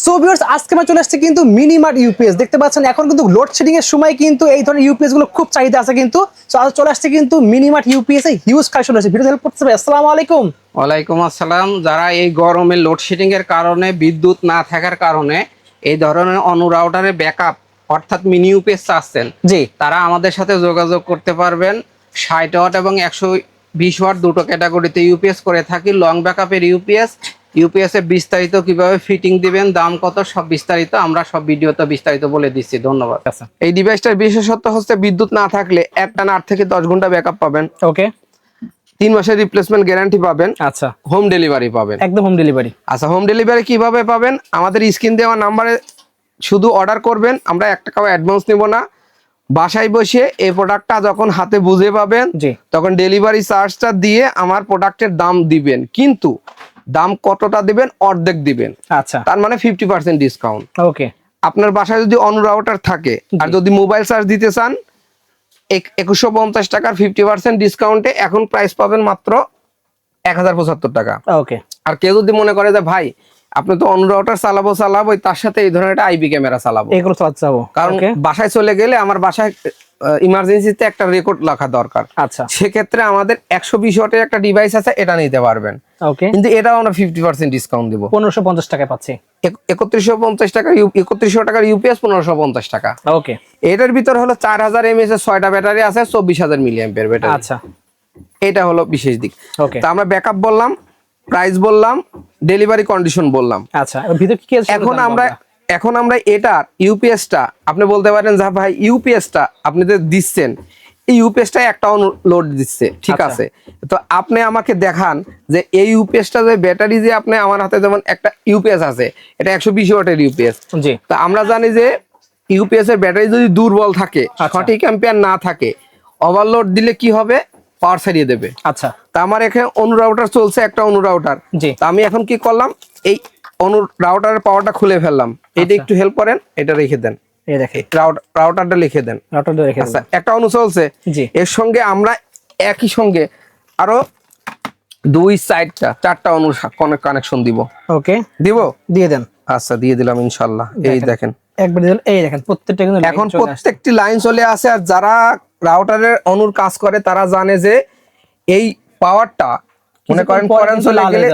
So viewers আজকে আমরা চলে আসছি কিন্তু মিনিমার্ট ইউপিএস দেখতে পাচ্ছেন এখন কিন্তু লোডশেডিং এর সময় কিন্তু এই ধরনের ইউপিএস গুলো খুব চাহিদা আছে কিন্তু সো আজ চলে আসছে কিন্তু মিনিমার্ট ইউপিএস এ হিউজ কালেকশন আছে ভিডিও হেল্প করতে হবে। আসসালামু আলাইকুম। ওয়ালাইকুম আসসালাম। যারা এই গরমে লোডশেডিং এর কারণে বিদ্যুৎ না থাকার কারণে এই ধরনের অনুরাউটারের ব্যাকআপ অর্থাৎ মিনি ইউপিএস চাচ্ছেন, জি তারা আমাদের সাথে যোগাযোগ করতে পারবেন। 60 ওয়াট এবং 120 ওয়াট দুটো ক্যাটাগরিতে ইউপিএস করে থাকি। লং ব্যাকআপের ইউপিএস এর বিস্তারিত কিভাবে ফিটিং দিবেন, দাম কত, সব বিস্তারিত আমরা সব ভিডিওতে বিস্তারিত বলে দিচ্ছি। ধন্যবাদ। এই ডিভাইসটার বিশেষত্ব হচ্ছে বিদ্যুৎ না থাকলে একটানা 8 থেকে 10 ঘন্টা ব্যাকআপ পাবেন। ওকে 3 মাসের রিপ্লেসমেন্ট গ্যারান্টি পাবেন। আচ্ছা হোম ডেলিভারি পাবেন। একদম হোম ডেলিভারি। আচ্ছা, হোম ডেলিভারি কিভাবে পাবেন? আমাদের স্ক্রিন দেওয়া নাম্বারে শুধু অর্ডার করবেন, আমরা 1 টাকাও অ্যাডভান্স নেব না। বাসায় বসে এই প্রোডাক্টটা যখন হাতে বুঝে পাবেন জি তখন ডেলিভারি চার্জটা দিয়ে আমার প্রোডাক্টের দাম দিবেন, কিন্তু দাম কতটা দিবেন? অর্ধেক দিবেন। আচ্ছা তার মানে 50% ডিসকাউন্ট। ওকে আপনার বাসায় যদি অন রাউটার থাকে আর যদি মোবাইল চার্জ দিতে চান 2150 টাকার 50% ডিসকাউন্টে এখন প্রাইস পাবেন মাত্র 1075 টাকা। ওকে আর কেউ যদি মনে করে যে ভাই আপনি তো অন রাউটার চালাবো তার সাথে এই ধরনের একটা আইপি ক্যামেরা চালাবো, এগুলো চালাতে যাবো কারণ বাসায় চলে গেলে আমার বাসায় ইমার্জেন্সিতে একটা রেকর্ড রাখা দরকার। আচ্ছা সেক্ষেত্রে আমাদের 120 ওয়াটের একটা ডিভাইস আছে, এটা নিতে পারবেন। ওকে কিন্তু এটাও আমরা 50% ডিসকাউন্ট দিব। 1550 টাকায় পাচ্ছি। 3150 টাকা 3100 টাকার ইউপিএস 1550 টাকা। ওকে এটার ভিতর হলো 4000 এমএএইচ এর 6টা ব্যাটারি আছে, 24000 মিলি অ্যাম্পিয়ার ব্যাটারি। আচ্ছা এটা হলো বিশেষ দিক। ওকে তো আমরা ব্যাকআপ বললাম, প্রাইস বললাম, ডেলিভারি কন্ডিশন বললাম। আচ্ছা ভিতর কি আছে এখন আমরা এটার ইউপিএসটা আপনি বলতে পারেন যে ভাই ইউপিএসটা আপনি যে দিচ্ছেন এই ইউপিএসটা একটা লোড দিচ্ছে, ঠিক আচ্ছা। আছে, তো আপনি আমাকে দেখান যে এই ইউপিএসটা যে ব্যাটারি যে আপনি আমার হাতে যেমন একটা ইউপিএস আছে, এটা 120 ওয়াটের ইউপিএস। জি তো আমরা জানি যে ইউপিএস এর ব্যাটারি যদি দুর্বল থাকে, সঠিক অ্যাম্পিয়ার না থাকে, ওভারলোড দিলে কি হবে? পাওয়ার ছাড়িয়ে দেবে। আচ্ছা তা আমার এখানে অনুরাউটার চলছে, একটা অনুরাউটার। জি তা আমি এখন কি করলাম, এই রাউটারের পাওয়ারটা খুলে ফেললাম। এটা একটু হেল্প করেন, এটা রেখে দেন, এই দেখেন রাউটারটা লিখে দেন। রাউটারটা রেখে আচ্ছা, একটা অনু চলছে, জি এর সঙ্গে আমরা একই সঙ্গে আরো 4টা অনু কানেকশন দিব। ওকে দিব, দিয়ে দেন। আচ্ছা দিয়ে দিলাম ইনশাল্লাহ। এই দেখেন একবার দিলেন, এই দেখেন প্রত্যেকটা কিন্তু এখন প্রত্যেকটি লাইন চলে আসে। আর যারা রাউটারের অনুর কাজ করে তারা জানে যে এই পাওয়ারটা মনে করেন কারেন্ট চলে গেলে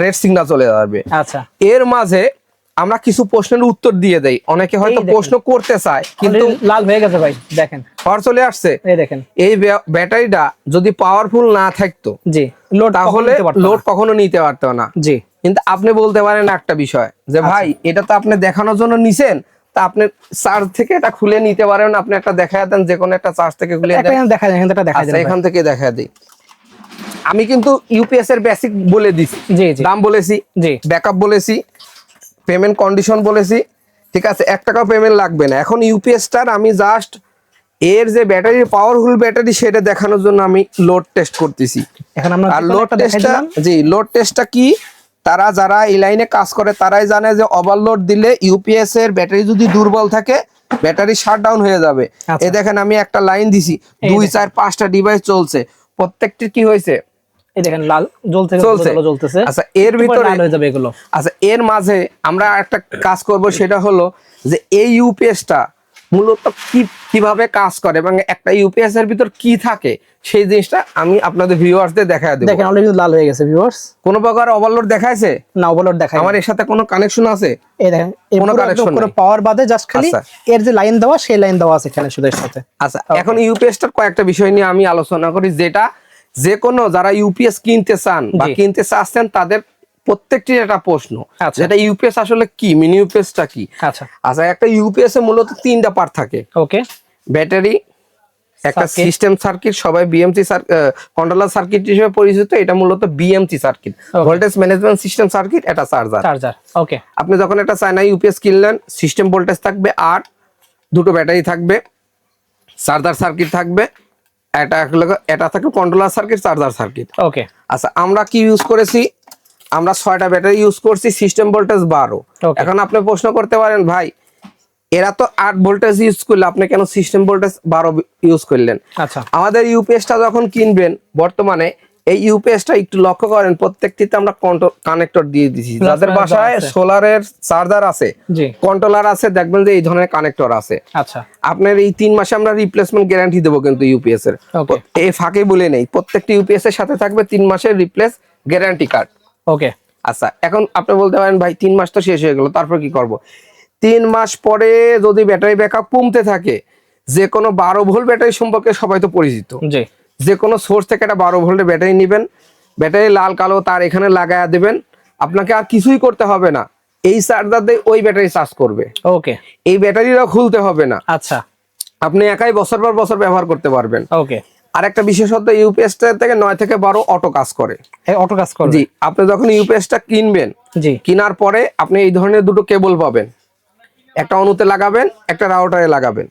রেড সিগন্যাল চলে যাবে। আচ্ছা এর মাঝে আমরা কিছু প্রশ্নের উত্তর দিয়ে দেই। অনেকে হয়তো প্রশ্ন করতে চায় কিন্তু লাল হয়ে গেছে ভাই, দেখেন পাওয়ার চলে আসছে। এই দেখেন এই ব্যাটারিটা যদি পাওয়ারফুল না থাকতো জি লোড তাহলে লোড কখনো নিতে পারতো না। জি কিন্তু আপনি বলতে পারেন একটা বিষয় যে ভাই এটা তো আপনি দেখানোর জন্য নিছেন, তা আপনি চার্জ থেকে এটা খুলে নিতে পারেন। আপনি একটা দেখায় দেন, যে কোনো একটা চার্জ থেকে খুলে দেন, দেখা যায় এখান থেকে দেখা দিই। আমি কিন্তু ইউপিএস এর বেসিক বলে দিছি, জি জি দাম বলেছি, জি ব্যাকআপ বলেছি, পেমেন্ট কন্ডিশন বলেছি, ঠিক আছে, 1 টাকাও পেমেন্ট লাগবে না। এখন ইউপিএসটার আমি জাস্ট এর যে ব্যাটারি পাওয়ারফুল ব্যাটারি সেটা দেখানোর জন্য আমি লোড টেস্ট করতেছি। এখন আমরা আর লোড টেস্টটা, জি লোড টেস্টটা কি, তারা যারা এই লাইনে কাজ করে তারাই জানে যে ওভারলোড দিলে ইউপিএস এর ব্যাটারি যদি দুর্বল থাকে ব্যাটারি শাটডাউন হয়ে যাবে। এই দেখেন আমি একটা লাইন দিছি, 2 4 5টা ডিভাইস চলছে, প্রত্যেকটি কি হয়েছে? এই দেখেন লাল জ্বলতেছে। আচ্ছা এর ভিতরে লাল হয়ে যাবে এগুলো। আচ্ছা এর মাঝে আমরা একটা কাজ করব, সেটা হলো যে এই ইউপিএসটা মূলত কিভাবে কাজ করে এবং একটা ইউপিএস এর ভিতর কি থাকে সেই জিনিসটা আমি আপনাদের ভিউয়ার্সদের দেখায় দেব। দেখেন অলরেডি লাল হয়ে গেছে ভিউয়ার্স। কোনো প্রকার ওভারলোড দেখাইছে না? ওভারলোড দেখায় আমার এর সাথে কোনো কানেকশন আছে? এই দেখেন কোনো কানেকশন কোনো পাওয়ার বাদে জাস্ট খালি এর যে লাইন দেওয়া সেই লাইন দেওয়া আছে এখানে শুধু এর সাথে। আচ্ছা এখন ইউপিএসটার কয়েকটা বিষয় নিয়ে আমি আলোচনা করি, যেটা যে কোনো যারা ইউপিএস কিনতে চান বা কিনতে চাচ্ছেন তাদের প্রত্যেকটির একটা প্রশ্ন, যেটা ইউপিএস আসলে কি, মিনি ইউপিএসটা কি। আচ্ছা আচ্ছা একটা ইউপিএস এ মূলত 3টা পার্ট থাকে। ওকে ব্যাটারি, একটা সিস্টেম সার্কিট, সবাই বিএমসি কন্ট্রোলার সার্কিট হিসেবে পরিচিত, এটা মূলত BMC circuit, voltage management system circuit, এটা চার্জার। ওকে আপনি যখন একটা চায়না ইউপিএস কিনলেন, সিস্টেম ভোল্টেজ থাকবে, আর 2টো ব্যাটারি থাকবে, চার্জার সার্কিট থাকবে, এটা থাকবে কন্ট্রোলার সার্কিট, চার্জার সার্কিট। ওকে আচ্ছা আমরা কি ইউজ করেছি? আমরা 6টা ব্যাটারি ইউজ করছি, সিস্টেম ভোল্টেজ 12। এখন আপনি প্রশ্ন করতে পারেন ভাই এরা তো 8 ভোল্টেজ ইউজ করলে আপনি কেন সিস্টেম ভোল্টেজ 12 ইউজ করলেন? আচ্ছা আমাদের ইউপিএসটা যখন কিনবেন বর্তমানে এই ইউপিএসটা একটু লক্ষ্য করেন, প্রত্যেকটিতে আমরা কানেক্টর দিয়ে দিয়েছি। Plus যাদের minus বাসায় আছে। সোলারের চার্জার আছে, জি কন্ট্রোলার আছে, দেখবেন যে এই ধরনের কানেক্টর আছে। আচ্ছা আপনার এই 3 মাসে আমরা রিপ্লেসমেন্ট গ্যারান্টি দেবো কিন্তু ইউপিএস এর। ওকে এই ফাঁকে বলে নেই, প্রত্যেকটি ইউপিএস এর সাথে থাকবে 3 মাসের রিপ্লেস গ্যারান্টি কার্ড। ওকে আচ্ছা, এখন আপনি বলতে পারেন ভাই 3 মাস তো শেষ হয়ে গেল, তারপর কি করব? 3 মাস পরে যদি ব্যাটারি ব্যাকআপ কমতে থাকে, যে কোনো 12 ভোল্ট ব্যাটারি সম্পর্কে সবাই তো পরিচিত। জি যে কোনো সোর্স থেকে একটা 12 ভোল্টের ব্যাটারি নেবেন, ব্যাটারি লাল কালো তার এখানে লাগায়া দেবেন, আপনাকে আর কিছুই করতে হবে না, এই চার্জার দিয়ে ওই ব্যাটারি চার্জ করবে। ওকে এই ব্যাটারিটাও খুলতে হবে না, আচ্ছা আপনি একাই বছর পর বছর ব্যবহার করতে পারবেন। ওকে আর একটা বিশেষত্ব, ইউপিএসটা থেকে 9 থেকে 12 অটো কাজ করে। এই অটো কাজ করবে জি, আপনি যখন ইউপিএসটা কিনবেন, জি কেনার পরে আপনি এই ধরনের দুটো কেবল পাবেন, একটা অনুতে লাগাবেন, একটা রাউটারে লাগাবেন।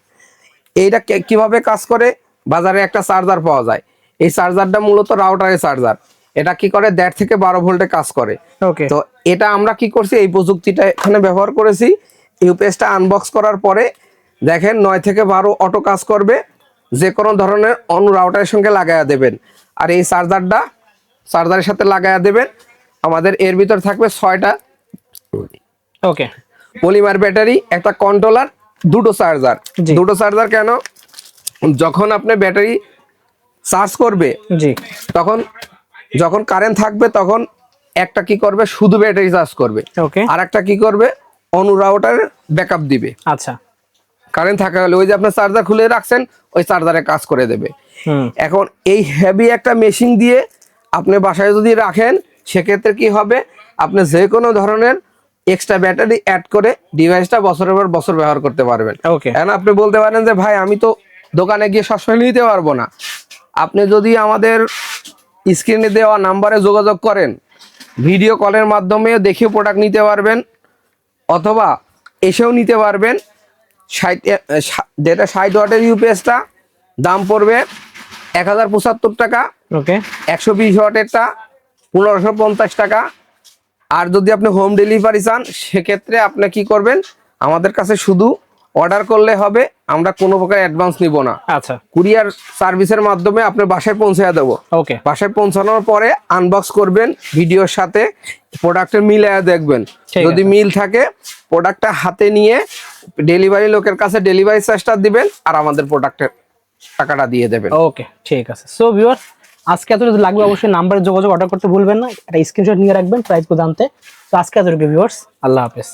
এইটা কিভাবে কাজ করে? বাজারে একটা চার্জার পাওয়া যায়, এই চার্জারটা মূলত রাউটারের চার্জার। এটা কি করে? 1.5 থেকে 12 ভোল্টে কাজ করে। ওকে তো এটা আমরা কি করছি, এই প্রযুক্তিটা এখানে ব্যবহার করেছি। ইউপিএসটা আনবক্স করার পরে দেখেন 9 থেকে 12 অটো কাজ করবে, যে কোনো ধরনের অন্য রাউটারের সঙ্গে লাগায়া দেবেন। আর এই চার্জারের সাথে লাগায়া দেবেন। আমাদের এর ভিতর থাকবে 6টা ওকে পলিমার ব্যাটারি, একটা কন্ট্রোলার, দুটো চার্জার। জি। দুটো চার্জার কেন? যখন আপনি ব্যাটারি চার্জ করবে, জি যখন কারেন্ট থাকবে, তখন একটা কি করবে, শুধু ব্যাটারি চার্জ করবে, ওকে আর একটা কি করবে, অনু রাউটারের ব্যাকআপ দিবে। আচ্ছা কারেন্ট থাকা হলে ওই যে আপনার চার্জার খুলে রাখছেন, ওই চার্জারে কাজ করে দেবে। হুম এখন এই হেভি একটা মেশিন দিয়ে আপনি বাসায় যদি রাখেন, সেক্ষেত্রে কি হবে, আপনি যে কোনো ধরনের এক্সট্রা ব্যাটারি অ্যাড করে ডিভাইসটা বছরের পর বছর ব্যবহার করতে পারবেন। ওকে এখন আপনি বলতে পারেন যে ভাই আমি তো দোকানে গিয়ে সবসময় নিতে পারবো না। আপনি যদি আমাদের স্ক্রিনে দেওয়া নাম্বারে যোগাযোগ করেন, ভিডিও কলের মাধ্যমে দেখে প্রোডাক্ট নিতে পারবেন, অথবা এসেও নিতে পারবেন। যেটা 60 ওয়াটের ইউপিএসটা দাম পড়বে 1075 টাকা, ওকে 120 ওয়াটেরটা 1550 টাকা। আর যদি আপনি হোম ডেলিভারি চান, সেক্ষেত্রে আপনি কি করবেন, আমাদের কাছে শুধু অর্ডার করলে হবে, আমরা কোনো প্রকার অ্যাডভান্স নিব না। আচ্ছা কুরিয়ার সার্ভিসের মাধ্যমে আপনার বাসায় পৌঁছে দেবো। ওকে বাসায় পৌঁছানোর পরে আনবক্স করবেন, ভিডিওর সাথে প্রোডাক্টের মিল দেখবেন, ঠিক যদি আছে। মিল থাকে প্রোডাক্টটা হাতে নিয়ে ডেলিভারি লোকের কাছে ডেলিভারি চার্জটা দিবেন, আর আমাদের প্রোডাক্টের টাকাটা দিয়ে দেবেন। ওকে ঠিক আছে। সো ভিউয়ার্স, আজকে এত যদি লাগবে অবশ্যই নাম্বারে যোগাযোগ অর্ডার করতে ভুলবেন না, একটা স্ক্রিনশট নিয়ে রাখবেন প্রাইস জানতে। তো আজকে এতটুকু ভিউয়ার্স, আল্লাহ হাফেজ।